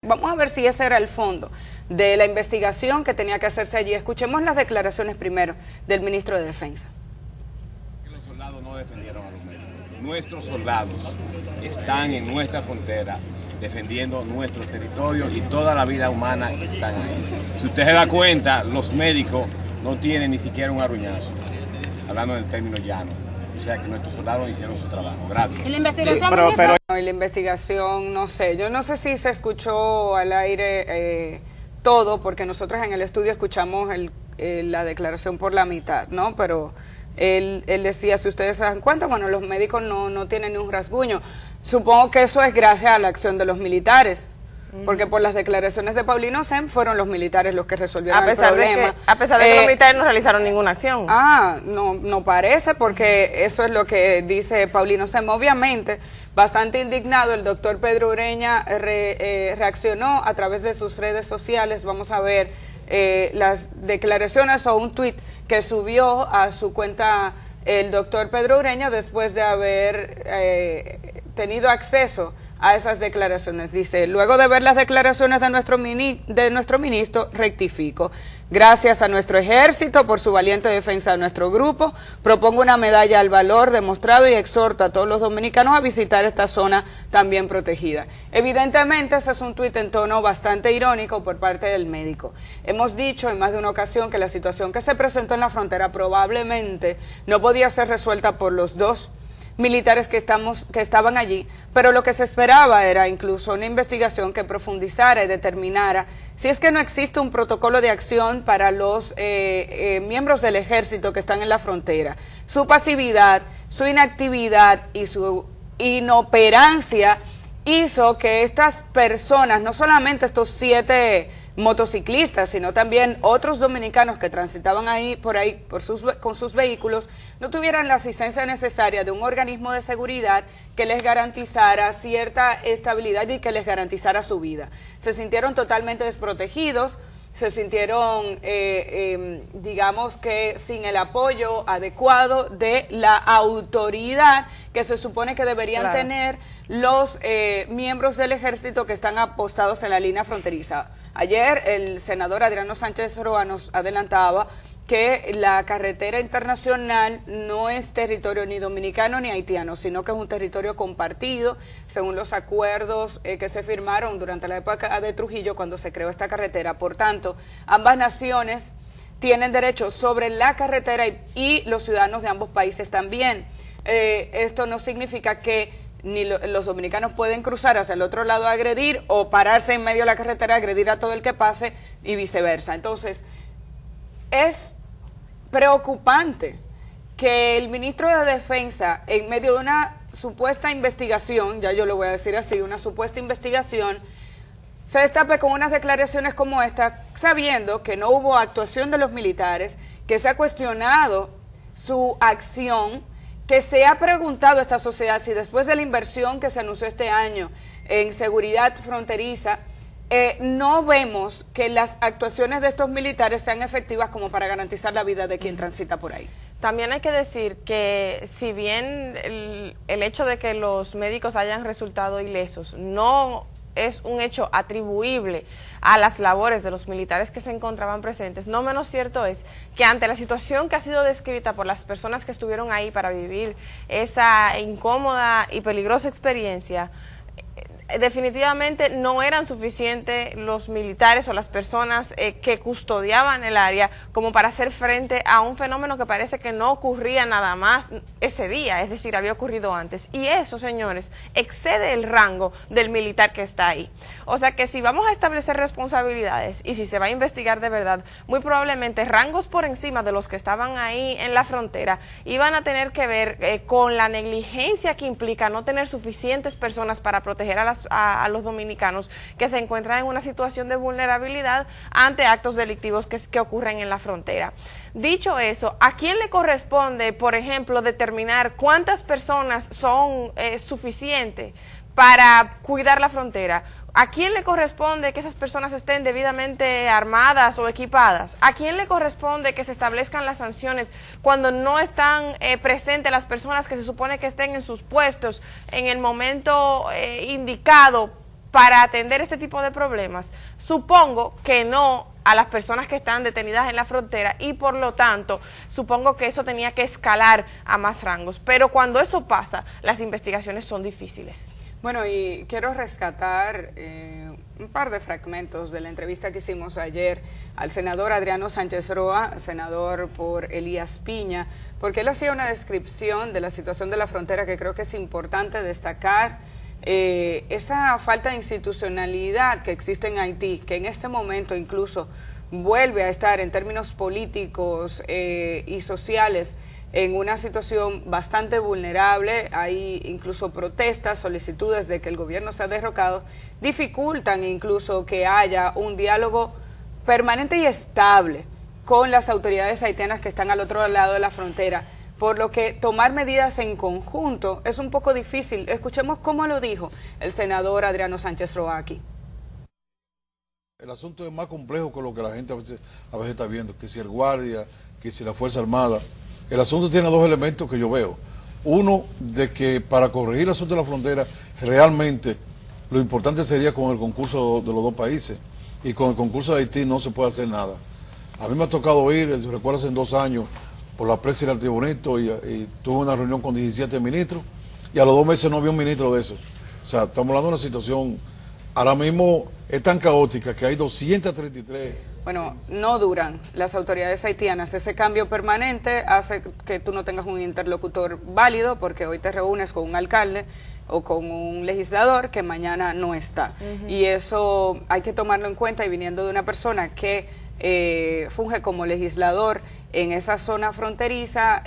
Vamos a ver si ese era el fondo de la investigación que tenía que hacerse allí. Escuchemos las declaraciones primero del ministro de Defensa. Los soldados no defendieron a los médicos. Nuestros soldados están en nuestra frontera defendiendo nuestro territorio y toda la vida humana están ahí. Si usted se da cuenta, los médicos no tienen ni siquiera un arruñazo, hablando en términos llanos. O sea que nuestros soldados hicieron su trabajo. Gracias. ¿Y la investigación? Y la investigación, no sé, yo no sé si se escuchó al aire todo, porque nosotros en el estudio escuchamos la declaración por la mitad, ¿no? Pero él decía, si ustedes se dan cuenta, bueno, los médicos no tienen ni un rasguño. Supongo que eso es gracias a la acción de los militares. Porque por las declaraciones de Paulino Sem fueron los militares los que resolvieron el problema. A pesar de que los militares no realizaron ninguna acción. No parece, porque eso es lo que dice Paulino Sem. Obviamente, bastante indignado, el doctor Pedro Ureña reaccionó a través de sus redes sociales. Vamos a ver las declaraciones o un tuit que subió a su cuenta el doctor Pedro Ureña después de haber tenido acceso a esas declaraciones. Dice, luego de ver las declaraciones de nuestro ministro, rectifico. Gracias a nuestro ejército por su valiente defensa de nuestro grupo, propongo una medalla al valor demostrado y exhorto a todos los dominicanos a visitar esta zona también protegida. Evidentemente, ese es un tuit en tono bastante irónico por parte del médico. Hemos dicho en más de una ocasión que la situación que se presentó en la frontera probablemente no podía ser resuelta por los dos militares que estaban allí, pero lo que se esperaba era incluso una investigación que profundizara y determinara si es que no existe un protocolo de acción para los miembros del ejército que están en la frontera. Su pasividad, su inactividad y su inoperancia hizo que estas personas, no solamente estos 7 motociclistas, sino también otros dominicanos que transitaban con sus vehículos, no tuvieran la asistencia necesaria de un organismo de seguridad que les garantizara cierta estabilidad y que les garantizara su vida. Se sintieron totalmente desprotegidos, se sintieron, digamos que sin el apoyo adecuado de la autoridad que se supone que deberían tener los miembros del ejército que están apostados en la línea fronteriza. Ayer el senador Adriano Sánchez Roa nos adelantaba que la carretera internacional no es territorio ni dominicano ni haitiano, sino que es un territorio compartido, según los acuerdos que se firmaron durante la época de Trujillo cuando se creó esta carretera. Por tanto, ambas naciones tienen derecho sobre la carretera y los ciudadanos de ambos países también. Esto no significa que ni los dominicanos pueden cruzar hacia el otro lado a agredir o pararse en medio de la carretera a agredir a todo el que pase y viceversa. Entonces, es preocupante que el ministro de Defensa, en medio de una supuesta investigación, ya yo lo voy a decir así, una supuesta investigación, se destape con unas declaraciones como esta, sabiendo que no hubo actuación de los militares, que se ha cuestionado su acción, que se ha preguntado a esta sociedad si después de la inversión que se anunció este año en seguridad fronteriza, no vemos que las actuaciones de estos militares sean efectivas como para garantizar la vida de quien transita por ahí. También hay que decir que si bien el hecho de que los médicos hayan resultado ilesos no es un hecho atribuible a las labores de los militares que se encontraban presentes, no menos cierto es que ante la situación que ha sido descrita por las personas que estuvieron ahí para vivir esa incómoda y peligrosa experiencia, definitivamente no eran suficientes los militares o las personas que custodiaban el área como para hacer frente a un fenómeno que parece que no ocurría nada más ese día, es decir, había ocurrido antes. Y eso, señores, excede el rango del militar que está ahí. O sea que si vamos a establecer responsabilidades y si se va a investigar de verdad, muy probablemente rangos por encima de los que estaban ahí en la frontera iban a tener que ver con la negligencia que implica no tener suficientes personas para proteger a los dominicanos que se encuentran en una situación de vulnerabilidad ante actos delictivos que ocurren en la frontera. Dicho eso, ¿a quién le corresponde, por ejemplo, determinar cuántas personas son suficientes para cuidar la frontera? ¿A quién le corresponde que esas personas estén debidamente armadas o equipadas? ¿A quién le corresponde que se establezcan las sanciones cuando no están presentes las personas que se supone que estén en sus puestos en el momento indicado para atender este tipo de problemas? Supongo que no a las personas que están detenidas en la frontera y por lo tanto supongo que eso tenía que escalar a más rangos, pero cuando eso pasa las investigaciones son difíciles. Bueno, y quiero rescatar un par de fragmentos de la entrevista que hicimos ayer al senador Adriano Sánchez Roa, senador por Elías Piña, porque él hacía una descripción de la situación de la frontera que creo que es importante destacar. Esa falta de institucionalidad que existe en Haití, que en este momento incluso vuelve a estar en términos políticos y sociales en una situación bastante vulnerable. Hay incluso protestas, solicitudes de que el gobierno sea derrocado, dificultan incluso que haya un diálogo permanente y estable con las autoridades haitianas que están al otro lado de la frontera, por lo que tomar medidas en conjunto es un poco difícil. Escuchemos cómo lo dijo el senador Adriano Sánchez Roa aquí. El asunto es más complejo que lo que la gente a veces está viendo, que si el guardia, que si la Fuerza Armada. El asunto tiene dos elementos que yo veo. Uno, de que para corregir el asunto de la frontera, realmente lo importante sería con el concurso de los dos países, y con el concurso de Haití no se puede hacer nada. A mí me ha tocado ir, recuerdo hace 2 años, por la presa y el Altibonito, y tuve una reunión con 17 ministros, y a los 2 meses no había un ministro de esos. O sea, estamos hablando de una situación, ahora mismo es tan caótica que hay 233... Bueno, no duran las autoridades haitianas. Ese cambio permanente hace que tú no tengas un interlocutor válido, porque hoy te reúnes con un alcalde o con un legislador que mañana no está. Y eso hay que tomarlo en cuenta, y viniendo de una persona que funge como legislador en esa zona fronteriza,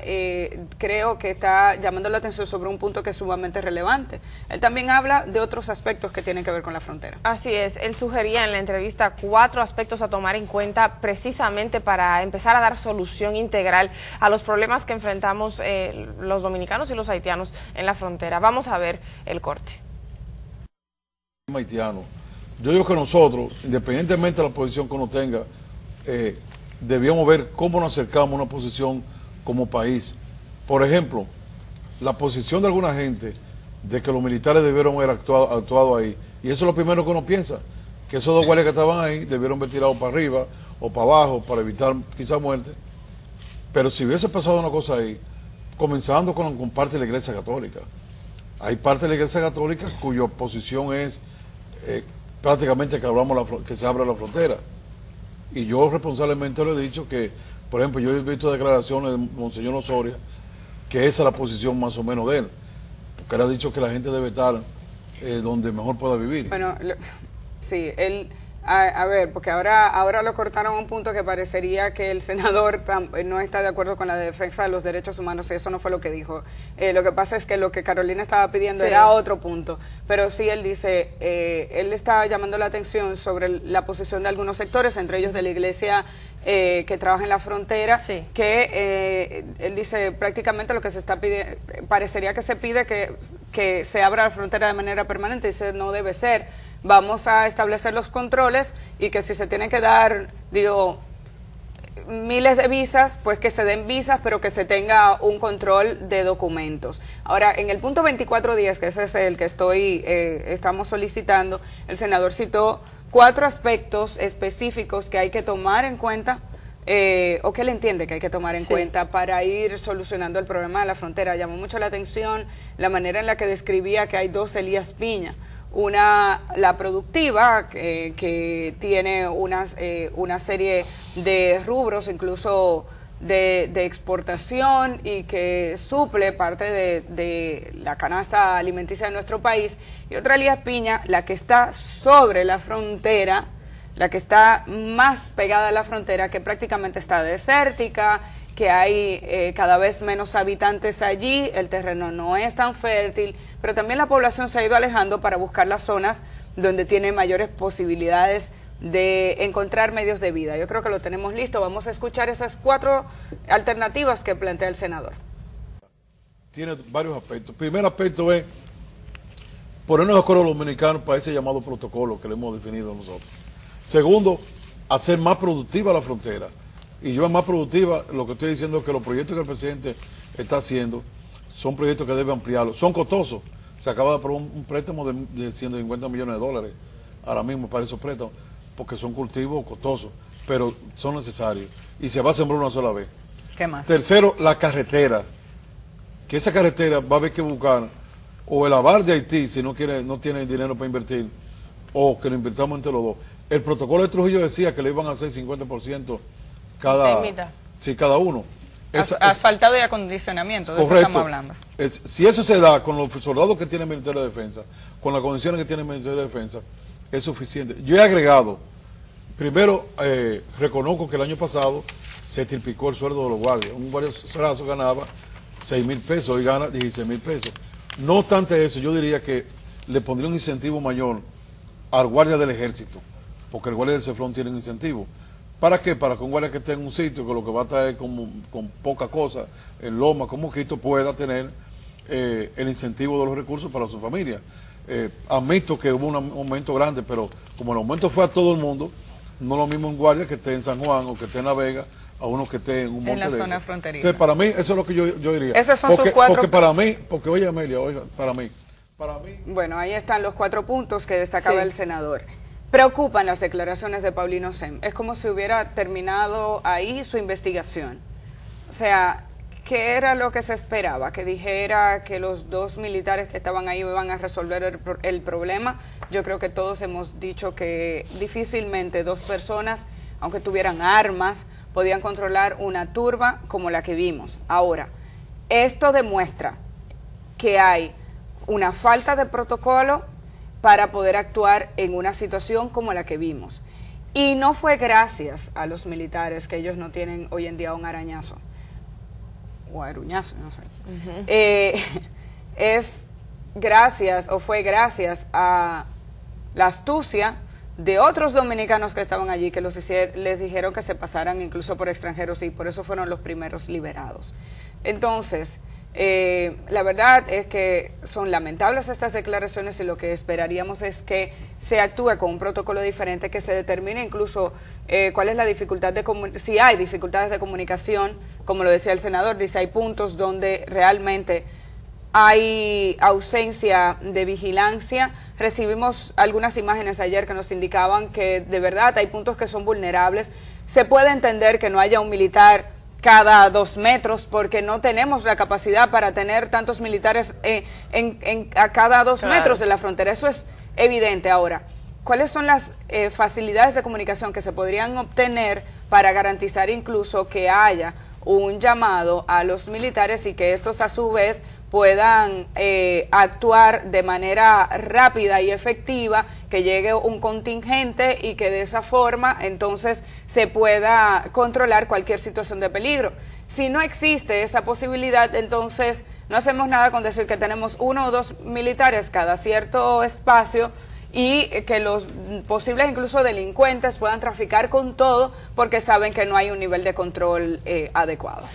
creo que está llamando la atención sobre un punto que es sumamente relevante. Él también habla de otros aspectos que tienen que ver con la frontera. Así es, él sugería en la entrevista 4 aspectos a tomar en cuenta precisamente para empezar a dar solución integral a los problemas que enfrentamos los dominicanos y los haitianos en la frontera. Vamos a ver el corte. Haitiano. Yo digo que nosotros, independientemente de la posición que uno tenga, debíamos ver cómo nos acercamos a una posición como país. Por ejemplo, la posición de alguna gente de que los militares debieron haber actuado ahí, y eso es lo primero que uno piensa, que esos 2 guardias que estaban ahí debieron haber tirado para arriba o para abajo para evitar quizá muerte. Pero si hubiese pasado una cosa ahí, comenzando con parte de la Iglesia Católica, hay parte de la Iglesia Católica cuya posición es prácticamente que se abra la frontera. Y yo responsablemente le he dicho que, por ejemplo, yo he visto declaraciones de Monseñor Osoria, que esa es la posición más o menos de él, porque él ha dicho que la gente debe estar donde mejor pueda vivir. Bueno, sí, él... A ver, porque ahora lo cortaron a un punto que parecería que el senador no está de acuerdo con la defensa de los derechos humanos, y eso no fue lo que dijo. Lo que pasa es que lo que Carolina estaba pidiendo era otro punto, pero sí él dice, él está llamando la atención sobre la posición de algunos sectores, entre ellos de la iglesia que trabaja en la frontera, que él dice prácticamente lo que se está pidiendo, parecería que se pide que se abra la frontera de manera permanente, y dice no debe ser. Vamos a establecer los controles, y que si se tienen que dar, digo, miles de visas, pues que se den visas, pero que se tenga un control de documentos. Ahora, en el punto 2410, que ese es el que estamos solicitando, el senador citó 4 aspectos específicos que hay que tomar en cuenta, o que él entiende que hay que tomar en cuenta para ir solucionando el problema de la frontera. Llamó mucho la atención la manera en la que describía que hay 2 Elías Piña. Una, la productiva, que tiene una serie de rubros, incluso de exportación, y que suple parte de la canasta alimenticia de nuestro país. Y otra, Elías Piña, la que está sobre la frontera, la que está más pegada a la frontera, que prácticamente está desértica, que hay cada vez menos habitantes allí, el terreno no es tan fértil, pero también la población se ha ido alejando para buscar las zonas donde tiene mayores posibilidades de encontrar medios de vida. Yo creo que lo tenemos listo. Vamos a escuchar esas 4 alternativas que plantea el senador. Tiene varios aspectos. El primer aspecto es ponernos de acuerdo los dominicanos para ese llamado protocolo que le hemos definido nosotros. Segundo, hacer más productiva la frontera. Y yo, más productiva, lo que estoy diciendo es que los proyectos que el presidente está haciendo son proyectos que debe ampliarlos. Son costosos, se acaba de aprobar un préstamo de 150 millones de dólares ahora mismo para esos préstamos, porque son cultivos costosos, pero son necesarios y se va a sembrar una sola vez. ¿Qué más? Tercero, la carretera, que esa carretera va a haber que buscar o el aval de Haití si no tiene dinero para invertir, o que lo invirtamos entre los dos. El protocolo de Trujillo decía que le iban a hacer 50% cada uno. Asfaltado y acondicionamiento, de correcto. Eso estamos hablando. Si eso se da con los soldados que tiene el Ministerio de Defensa, con las condiciones que tiene el Ministerio de Defensa, es suficiente. Yo he agregado, primero, reconozco que el año pasado se triplicó el sueldo de los guardias. Un guardia raso ganaba 6,000 pesos, hoy gana 16,000 pesos. No obstante eso, yo diría que le pondría un incentivo mayor al guardia del ejército, porque el guardia del Cefrón tiene un incentivo. ¿Para qué? Para que un guardia que esté en un sitio que lo que va a traer con poca cosa, en loma, como Quito, pueda tener el incentivo de los recursos para su familia. Admito que hubo un aumento grande, pero como el aumento fue a todo el mundo, no lo mismo un guardia que esté en San Juan o que esté en La Vega a uno que esté en un monte en la de zona eso. fronteriza. Entonces, para mí, eso es lo que yo diría. Esos son sus cuatro... Porque para mí, porque oye Amelia, oiga, para mí. Bueno, ahí están los 4 puntos que destacaba el senador. Preocupan las declaraciones de Paulino Sem. Es como si hubiera terminado ahí su investigación. O sea, ¿qué era lo que se esperaba? Que dijera que los 2 militares que estaban ahí iban a resolver el problema. Yo creo que todos hemos dicho que difícilmente 2 personas, aunque tuvieran armas, podían controlar una turba como la que vimos. Ahora, esto demuestra que hay una falta de protocolo para poder actuar en una situación como la que vimos. Y no fue gracias a los militares que ellos no tienen hoy en día un arañazo, o aruñazo, no sé. Es gracias, o fue gracias a la astucia de otros dominicanos que estaban allí, que les dijeron que se pasaran incluso por extranjeros, y por eso fueron los primeros liberados. Entonces, la verdad es que son lamentables estas declaraciones, y lo que esperaríamos es que se actúe con un protocolo diferente, que se determine incluso cuál es la dificultad si hay dificultades de comunicación, como lo decía el senador, dice hay puntos donde realmente hay ausencia de vigilancia. Recibimos algunas imágenes ayer que nos indicaban que de verdad hay puntos que son vulnerables. Se puede entender que no haya un militar cada 2 metros, porque no tenemos la capacidad para tener tantos militares a cada 2 metros de la frontera. Eso es evidente. Ahora, ¿cuáles son las facilidades de comunicación que se podrían obtener para garantizar incluso que haya un llamado a los militares y que estos a su vez puedan actuar de manera rápida y efectiva, que llegue un contingente y que de esa forma entonces se pueda controlar cualquier situación de peligro? Si no existe esa posibilidad, entonces no hacemos nada con decir que tenemos 1 o 2 militares cada cierto espacio y que los posibles incluso delincuentes puedan traficar con todo porque saben que no hay un nivel de control adecuado.